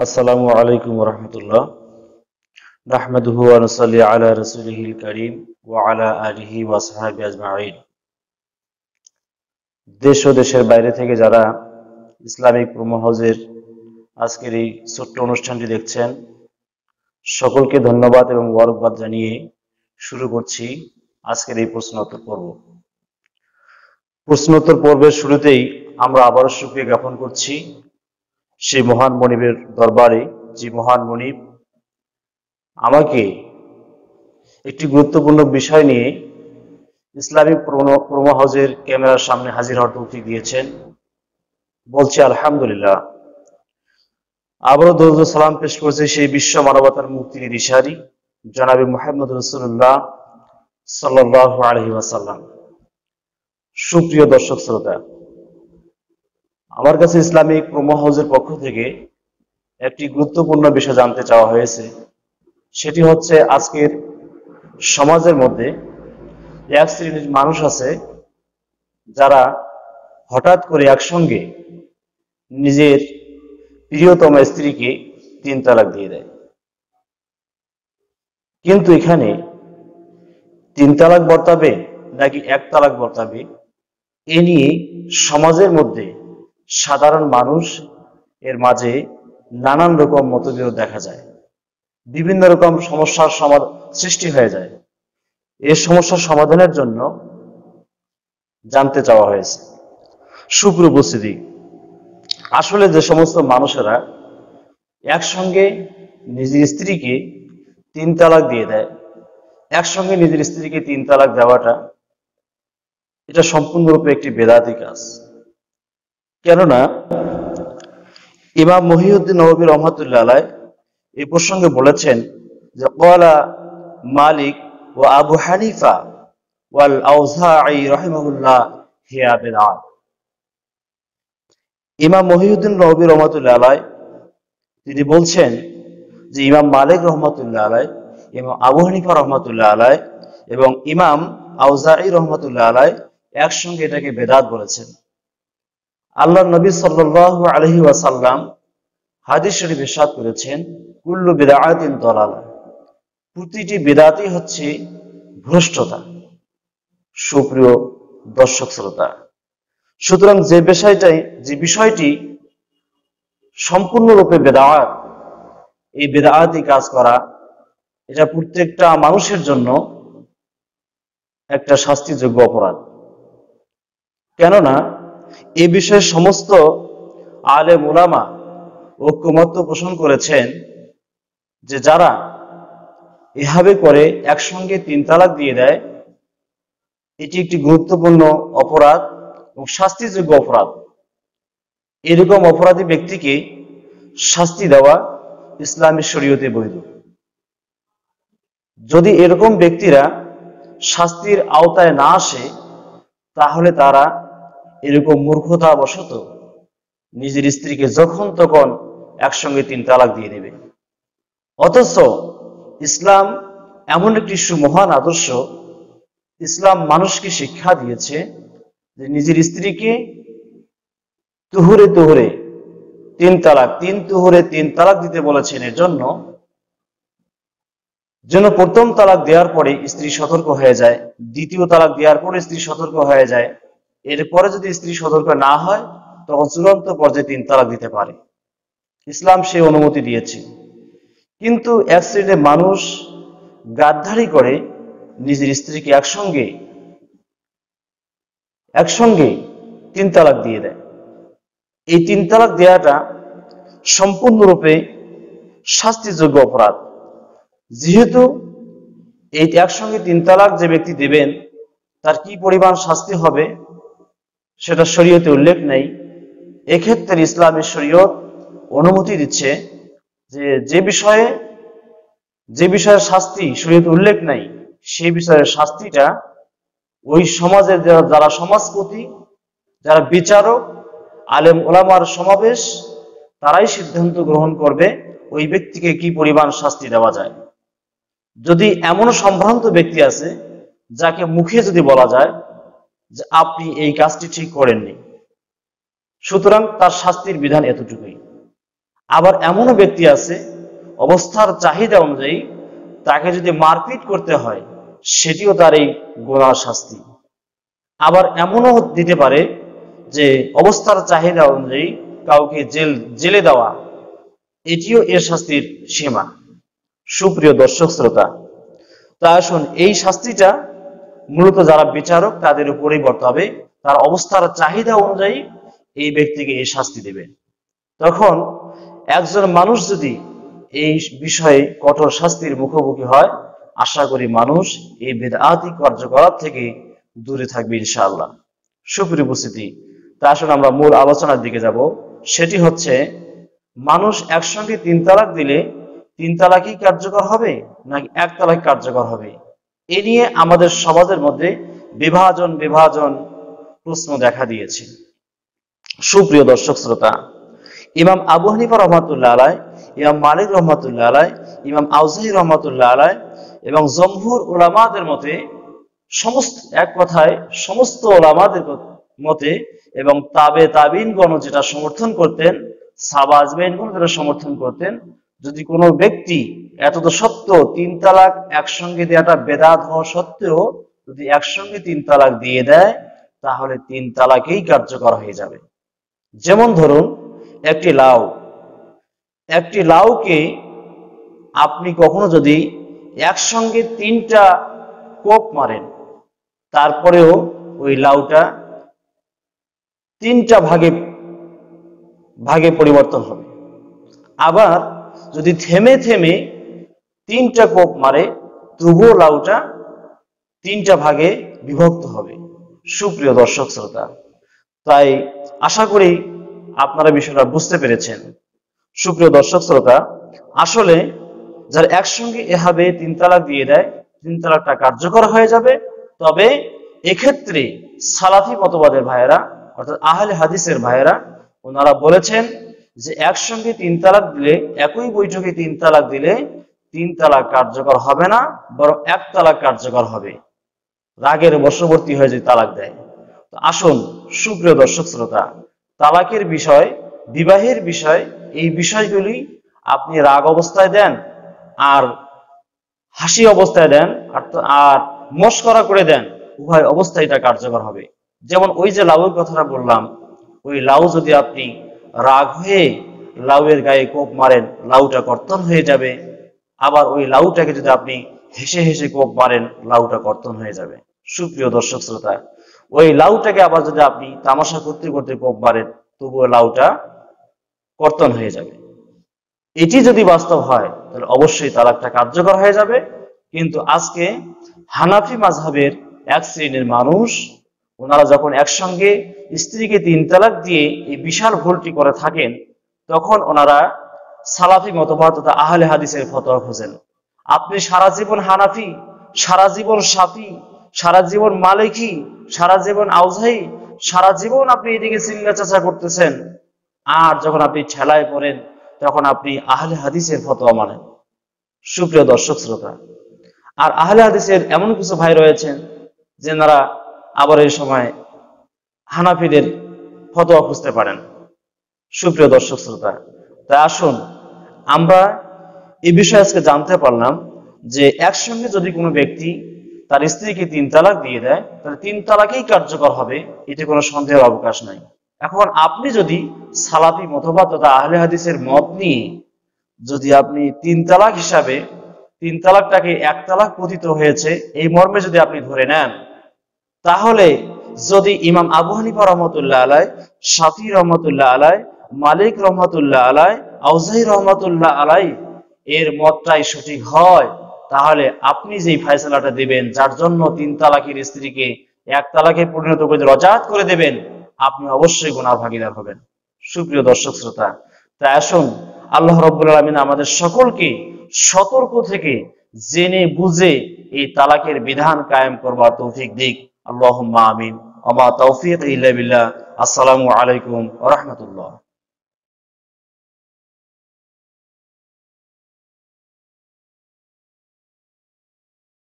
আসসালামু আলাইকুম রহমতুল্লাহ। নাহমাদুহু ওয়া নুসাল্লি আলা রাসূলিহিল কারীম ওয়া আলা আলিহি ওয়া সাহবিহি আজমাইন। দেশ ও দেশের বাইরে থেকে যারা ইসলামিক প্রোমো হাউসের আজকের এই ছোট্ট অনুষ্ঠানটি দেখছেন, সকলকে ধন্যবাদ এবং মোবারকবাদ জানিয়ে শুরু করছি আজকের এই প্রশ্নোত্তর পর্ব। প্রশ্নোত্তর পর্বের শুরুতেই আমরা আবারও শুকরিয়া জ্ঞাপন করছি সেই মহান মনিবের দরবারে, যে মহান মনিব আমাকে একটি গুরুত্বপূর্ণ বিষয় নিয়ে ইসলামিক প্রোমো হাউসের ক্যামেরার সামনে হাজির হওয়ার তৌফিক দিয়েছেন। বলছি আলহামদুলিল্লাহ। আবারও দরুদ ও সালাম পেশ করছে সেই বিশ্ব মানবতার মুক্তির দিশারি জনাবে মুহাম্মদ রাসূলুল্লাহ সাল্লাল্লাহু আলাইহি ওয়াসাল্লাম। সুপ্রিয় দর্শক শ্রোতা, আমার কাছে ইসলামিক প্রোমো হাউসের পক্ষ থেকে একটি গুরুত্বপূর্ণ বিষয় জানতে চাওয়া হয়েছে। সেটি হচ্ছে, আজকের সমাজের মধ্যে এক শ্রেণীর মানুষ আছে যারা হঠাৎ করে একসঙ্গে নিজের প্রিয়তম স্ত্রীকে 3 তালাক দিয়ে দেয়। কিন্তু এখানে 3 তালাক বর্তাবে নাকি 1 তালাক বর্তাবে, এ নিয়ে সমাজের মধ্যে সাধারণ মানুষ এর মাঝে নানান রকম মতবিরোধ দেখা যায়, বিভিন্ন রকম সমস্যার সৃষ্টি হয়ে যায়। এই সমস্যার সমাধানের জন্য জানতে চাওয়া হয়েছে। সুপ্রিয় উপস্থিতি, আসলে যে সমস্ত মানুষেরা একসঙ্গে নিজের স্ত্রীকে 3 তালাক দিয়ে দেয়, একসঙ্গে নিজের স্ত্রীকে 3 তালাক দেওয়াটা এটা সম্পূর্ণরূপে একটি বেদাতি কাজ। কেননা ইমাম মহিউদ্দিন নববী রহমাতুল্লাহ আলাইহি এই প্রসঙ্গে বলেছেন যে ক্বালা মালিক ওয়া আবু হানিফা ওয়াল আউজাঈ রাহিমাহুল্লাহ হিয়া বিদআত। ইমাম মহিউদ্দিন নববী রহমাতুল্লাহ আলাইহি তিনি বলছেন যে ইমাম মালিক রহমাতুল্লাহ আলাইহি, ইমাম আবু হানিফা রহমাতুল্লাহ আলাইহি এবং ইমাম আউজাঈ রহমাতুল্লাহ আলাইহি একসঙ্গে এটাকে বেদাত বলেছেন। আল্লাহর নবী সাল্লাল্লাহু আলাইহি ওয়াসাল্লাম হাদিস শরীফে ইরশাদ করেছেন, কুল্লু বিদআতিন দালালা, প্রতিটি বিদআতই হচ্ছে ভ্রষ্টতা। সুপ্রিয় দর্শক শ্রোতা, সুতরাং যে বিষয়টি সম্পূর্ণরূপে বেদাত, এই বেদাতি কাজ করা এটা প্রত্যেকটা মানুষের জন্য একটা শাস্তিযোগ্য অপরাধ। কেননা এই বিষয়ে সমস্ত আলেম উলামা ঐক্যমত্য পোষণ করেছেন যে যারা এভাবে করে একসঙ্গে 3 তালাক দিয়ে দেয়, এটি একটি গুরুত্বপূর্ণ অপরাধ এবং শাস্তিযোগ্য অপরাধ। এরকম অপরাধী ব্যক্তিকে শাস্তি দেওয়া ইসলামী শরীয়তে বৈধ। যদি এরকম ব্যক্তিরা শাস্তির আওতায় না আসে, তাহলে তারা এরকম মূর্খতাবশত নিজের স্ত্রীকে যখন তখন একসঙ্গে 3 তালাক দিয়ে দেবে। অথচ ইসলাম এমন একটি সুমহান আদর্শ, ইসলাম মানুষকে শিক্ষা দিয়েছে যে নিজের স্ত্রীকে তুহুরে তুহুরে 3 তালাক, 3 তুহুরে 3 তালাক দিতে বলেছেন। এর জন্য প্রথম তালাক দেওয়ার পরে স্ত্রী সতর্ক হয়ে যায়, দ্বিতীয় তালাক দেওয়ার পরে স্ত্রী সতর্ক হয়ে যায়, এরপরে যদি স্ত্রী সতর্ক না হয় তখন চূড়ান্ত পর্যায়ে 3 তালাক দিতে পারে। ইসলাম সেই অনুমতি দিয়েছে। কিন্তু এক শ্রেণীর মানুষ গাদ্দারি করে নিজের স্ত্রীকে একসঙ্গে 3 তালাক দিয়ে দেয়। এই 3 তালাক দেওয়াটা সম্পূর্ণরূপে শাস্তিযোগ্য অপরাধ। যেহেতু এই একসঙ্গে 3 তালাক যে ব্যক্তি দেবেন তার কি পরিমাণ শাস্তি হবে সেটা শরীয়তে উল্লেখ নেই। এক্ষেত্রে ইসলামী শরীয়ত অনুমতি দিচ্ছে যে বিষয়ে শাস্তি শরীয়তে উল্লেখ নাই, সেই বিষয়ের শাস্তিটা ওই সমাজের যারা সমাজপতি, যারা বিচারক, আলেম ওলামার সমাবেশ, তারাই সিদ্ধান্ত গ্রহণ করবে ওই ব্যক্তিকে কি পরিমাণ শাস্তি দেওয়া যায়। যদি এমন সম্ভ্রান্ত ব্যক্তি আছে যাকে মুখে যদি বলা যায় যে আপনি এই কাজটি ঠিক করেননি, সুতরাং তার শাস্তির বিধান এতটুকুই। আবার এমনও ব্যক্তি আছে অবস্থার চাহিদা অনুযায়ী তাকে যদি মারপিট করতে হয় সেটিও তার এই গুনার শাস্তি। আবার এমনও দিতে পারে যে অবস্থার চাহিদা অনুযায়ী কাউকে জেলে দেওয়া, এটিও এর শাস্তির সীমা। সুপ্রিয় দর্শক শ্রোতা, তা আসুন এই শাস্তিটা মূলত যারা বিচারক তাদের উপরেই বর্তাবে, তার অবস্থার চাহিদা অনুযায়ী এই ব্যক্তিকে এই শাস্তি দেবে। তখন একজন মানুষ যদি এই বিষয়ে কঠোর শাস্তির মুখোমুখি হয়, আশা করি মানুষ এই বিদআতি কার্যকলাপ থেকে দূরে থাকবে ইনশাআল্লাহ। সুপ্রিয় উপস্থিতি, তা আসলে আমরা মূল আলোচনার দিকে যাব। সেটি হচ্ছে, মানুষ একসঙ্গে 3 তালাক দিলে 3 তালাকই কার্যকর হবে নাকি 1 তালাক কার্যকর হবে, এ নিয়ে আমাদের সমাজের মধ্যে বিভাজন প্রশ্ন দেখা দিয়েছে। সুপ্রিয় দর্শক শ্রোতা, ইমাম আবু হানিফা রহমাতুল্লাহ আলাইহি, ইমাম মালিক রহমাতুল্লাহ আলাইহি, ইমাম আউজাঈ রহমাতুল্লাহ আলাইহি এবং জমহুর উলামাদের মতে, সমস্ত এক কথায় সমস্ত উলামাদের মতে এবং তাবিঈনগণ যেটা সমর্থন করতেন, সাহাবা আজমাইনগণ যেটা সমর্থন করতেন, যদি কোনো ব্যক্তি এত তো সত্য 3 তালাক একসঙ্গে দেওয়াটা বেদাত হওয়া সত্ত্বেও যদি একসঙ্গে 3 তালাক দিয়ে দেয়, তাহলে 3 তালাকেই কার্যকর হয়ে যাবে। যেমন ধরুন, একটি লাউকে আপনি কখনো যদি একসঙ্গে 3টা কোপ মারেন, তারপরেও ওই লাউটা 3টা ভাগে পরিবর্তন হবে। আবার যদি থেমে 3টা কোপ মারে, তবুও লাউটা 3টা ভাগে বিভক্ত হবে। সুপ্রিয় দর্শক শ্রোতা, তাই আশা করি আপনারা বিষয়টা বুঝতে পেরেছেন। সুপ্রিয় দর্শক শ্রোতা, আসলে যারা একসঙ্গে এভাবে 3 তালাক দিয়ে দেয়, 3 তালাকটা কার্যকর হয়ে যাবে। তবে এক্ষেত্রে সালাফি মতবাদের ভাইয়েরা, অর্থাৎ আহলে হাদিসের ভাইয়েরা, ওনারা বলেছেন যে একসঙ্গে 3 তালাক দিলে, একই বৈঠকে 3 তালাক দিলে 3 তালাক কার্যকর হবে না, বরং 1 তালাক কার্যকর হবে, রাগের বশবর্তী হয়ে যে তালাক দেয়। তো আসুন সুপ্রিয় দর্শক শ্রোতা, তালাকের বিষয়, বিবাহের বিষয়, এই বিষয়গুলি আপনি রাগ অবস্থায় দেন আর হাসি অবস্থায় দেন আর মশকরা করে দেন, উভয় অবস্থায় এটা কার্যকর হবে। যেমন ওই যে লাউয়ের কথাটা বললাম, ওই লাউ যদি আপনি রাগ হয়ে লাউয়ের গায়ে কোপ মারেন, লাউটা কর্তন হয়ে যাবে। আবার ওই লাউটাকে যদি আপনি হেসে কোপ মারেন, লাউটা কর্তন হয়ে যাবে। সুপ্রিয় দর্শক শ্রোতা, ওই লাউটাকে আবার যদি আপনি তামাশা করতে কোপ মারেন, তবুও লাউটা কর্তন হয়ে যাবে। এটি যদি বাস্তব হয়, তাহলে অবশ্যই তালাকটা কার্যকর হয়ে যাবে। কিন্তু আজকে হানাফি মাযহাবের এক শ্রেণীর মানুষ, ওনারা যখন একসঙ্গে স্ত্রীকে 3 তালাক দিয়ে এই বিশাল ভুলটি করে থাকেন, তখন ওনারা সালাফি মতবাদ তথা আহলে হাদিসের ফতোয়া খোঁজেন। আপনি সারা জীবন হানাফি, সারা জীবন শাফি, সারা জীবন মালিকি, সারা জীবন আউজাঈ, সারা জীবন আপনি এদিকে চিল্লা চাচা করতেছেন, আর যখন আপনি ঠেলায় পড়েন তখন আপনি আহলে হাদিসের ফতোয়া মানেন। সুপ্রিয় দর্শক শ্রোতা, আর আহলে হাদিসের এমন কিছু ভাই রয়েছেন যেনারা আবার এই সময় হানাফিদের ফতোয়া খুঁজতে পারেন। সুপ্রিয় দর্শক শ্রোতা, তাই আসুন আমরা এই বিষয়ে আজকে জানতে পারলাম যে একসঙ্গে যদি কোনো ব্যক্তি তার স্ত্রীকে 3 তালাক দিয়ে দেয়, তাহলে 3 তালাকেই কার্যকর হবে, এতে কোনো সন্দেহের অবকাশ নাই। এখন আপনি যদি সালাফি মতবাদ তথা আহলে হাদিসের মত নিয়ে যদি আপনি 3 তালাক হিসাবে 3 তালাকটাকে 1 তালাক পতিত হয়েছে এই মর্মে যদি আপনি ধরে নেন, তাহলে যদি ইমাম আবু হানিফা রহমাতুল্লাহ আলাইহি, শাফি রহমাতুল্লাহ আলাইহি, মালিক রহমাতুল্লাহ আলাইহি, আউজাঈ রহমাতুল্লাহ আলাইহি এর মতটাই সঠিক হয়, তাহলে আপনি যেই ফয়সালাটা দিবেন, যার জন্য 3 তালাকের স্ত্রীকে 1 তালাকে পরিণত করে রজাত করে দেবেন, আপনি অবশ্যই গুনাহ ভাগীদার হবেন। সুপ্রিয় দর্শক শ্রোতা, তাই আসুন আল্লাহ রাব্বুল আলামিন আমাদের সকলকে সতর্ক থেকে জেনে বুঝে এই তালাকের বিধান কায়েম করবার তৌফিক দিক। আল্লাহুম্মা আমিন। ওয়া মা তাওফীক ইল্লা বিল্লাহ। আসসালামু আলাইকুম ওয়া রাহমাতুল্লাহ।